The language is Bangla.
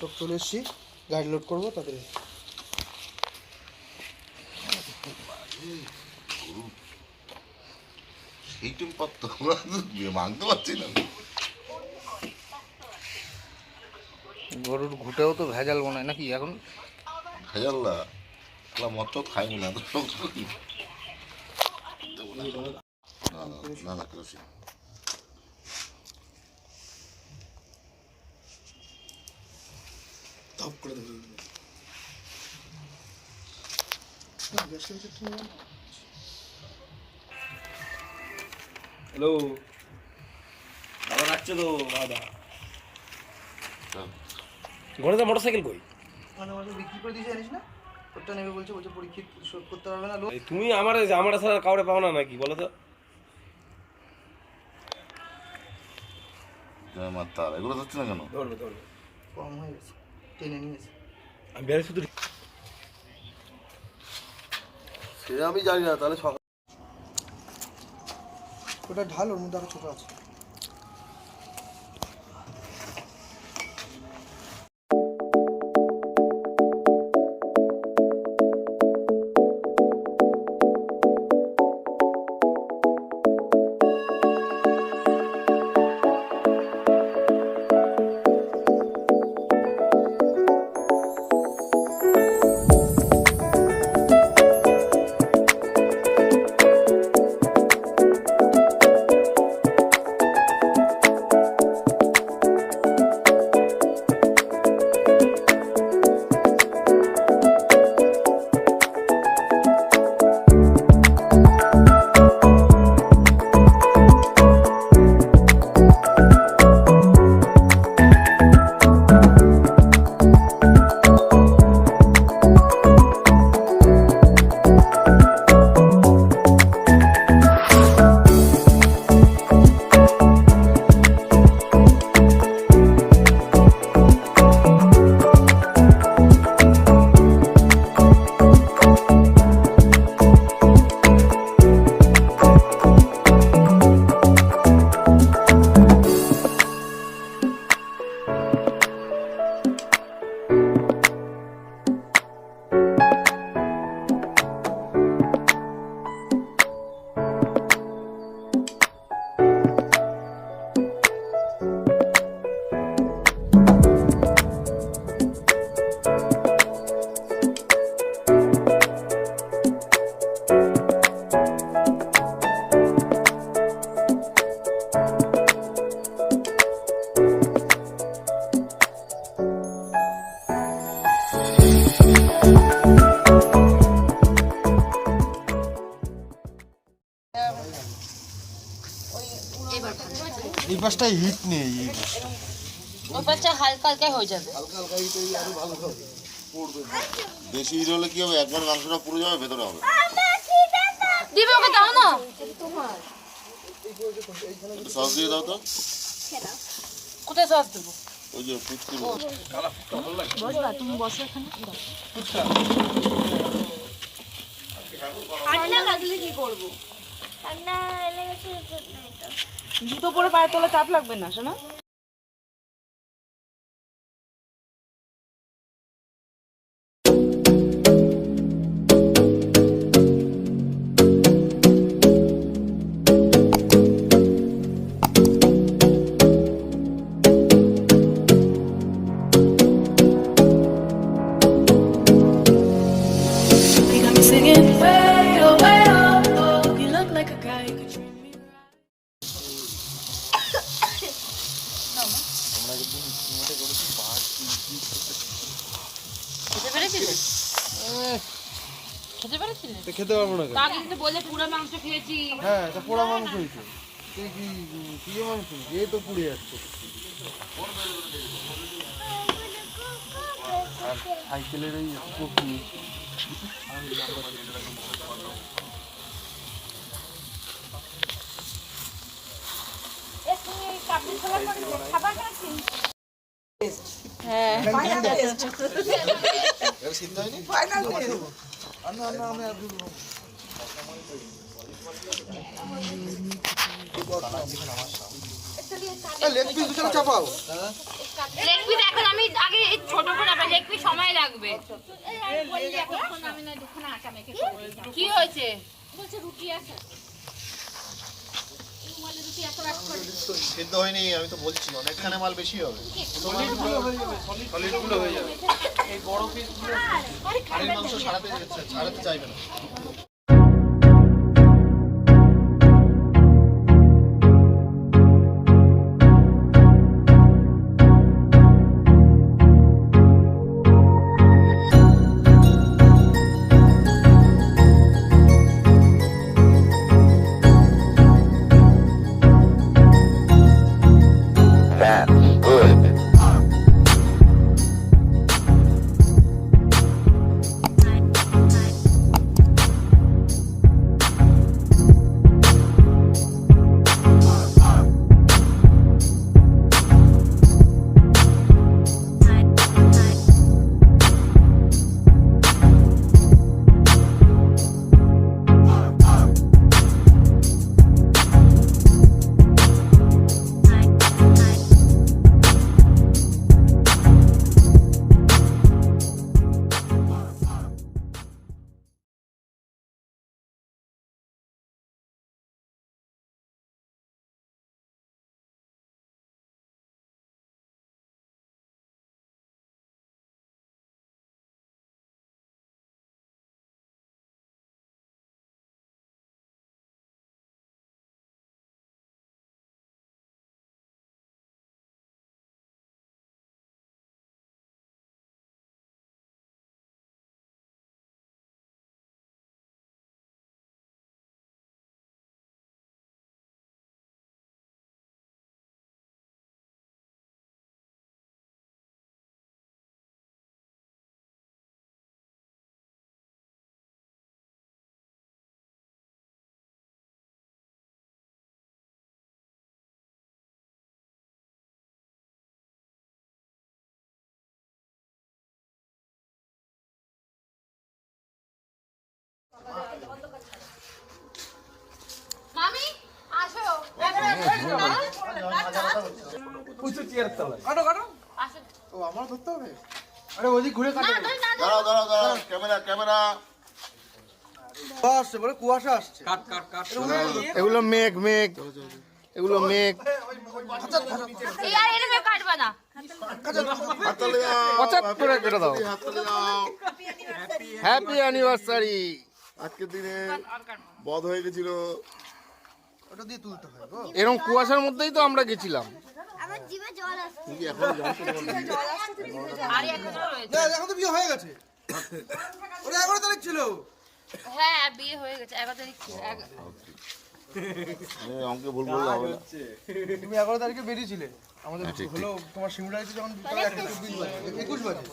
সব চলে এসেছি, গাড়ি লোড করবো তাদের। মানতে পারছি না, গরুর ঘুটেও তো ভেজাল মনে হয় নাকি এখন? ভেজাল না, মত খাইনি না। না না কেরোসিন করে দেবো। হ্যালো, বাবা রাখছে তো বাবা। ঘরে তো মোটরসাইকেল কই? মানে বিক্রি করে দিয়েছে জানিস না, ওটা নেবে বলছে, পরীক্ষা শোধ করতে পারবে না। তুমি আমার ছাড়া কাউরে পাও না নাকি বলো তো? তার এগুলো হচ্ছে না কেন? ধরবে কম হয়ে গেছে, টেনে নিয়েছে। আমি বেড়ে শুধু সে আমি জানি না, তাহলে সকাল ওটা ঢাল, ওর মধ্যে আরো ছোট আছে। এই পাশটায় হিট নেই, এই পাশটা ওই পাশটা হালকা হালকা হয়ে যাবে। হালকা হালকা হিট হয়ে আরো ভালো হবে, পড়বে। বেশি হিট হলে কি হবে, একবার মাংসটা পুরো যাবে, ভেতরে হবে। দিবে, ওকে দাও না। সস দিয়ে দাও তো। কোথায় সস দেবো? ওই যে ফুচকুর বসবা, তুমি বসো এখানে। ঠান্ডা লাগলে কি করবো? ঠান্ডা লেগেছে তো। জুতো পরে পায়ে তোলা চাপ লাগবে না শোনা? খেতে পারবো না, আগে কিন্তু বলে পুরো মাংস খেয়েছি। হ্যাঁ, তা পোড়া মাংস হয়েছে, তুই কি মাংস এ তো পুড়ে যাচ্ছে। আর সাইকেলের এই কপি হ্যাঁ, সিদ্ধ হয়নি, ফাইনাল টেস্ট। না না, আমি আর দুটো লেগ পিস দুটো চাপাও। লেগ পিস এখন আমি আগে এই ছোট লাগবে। কি হয়েছে? সিদ্ধ হয়নি, আমি তো বলছি অনেকখানে মাল বেশি হবে। সলিডগুলো হয়ে যাবে। এই বড় পিসগুলো হাড়ির মাংস ছাড়াতে চাইবে না। মামি আসো। ও আমার ধরতে হবে। আরে ওদিক ঘুরে কাটো। দাঁড়াও, ক্যামেরা। কুয়াশা আসছে বলে, কুয়াশা আসছে। এগুলো মেঘ এগুলো মেঘ। ইয়ার এরকম কাটবা না। হাততালি দাও, 75 করে কেটে দাও। হাততালি দাও। Happy anniversary. আজকের দিনে বধ হয়ে গেছিল। ওটা দিয়ে তুলতে হয় গো। এরকম কুয়াশার মধ্যেই তো আমরা গেছিলাম। আমার জিভে জল আসছে। তুমি কি এখনো জানছো আর এখনো রয়েছে। না এখন তো বিয়ে হয়ে গেছে। ওটা 11 তারিখ ছিল। হ্যাঁ বিয়ে হয়ে গেছে 11 তারিখ ছিল। আমাকে ভুল বললে হবে না। তুমি 11 তারিখে বেরিয়েছিলে। আমাদের হলো তোমার সিমুলাইতে যখন 21 বাজে।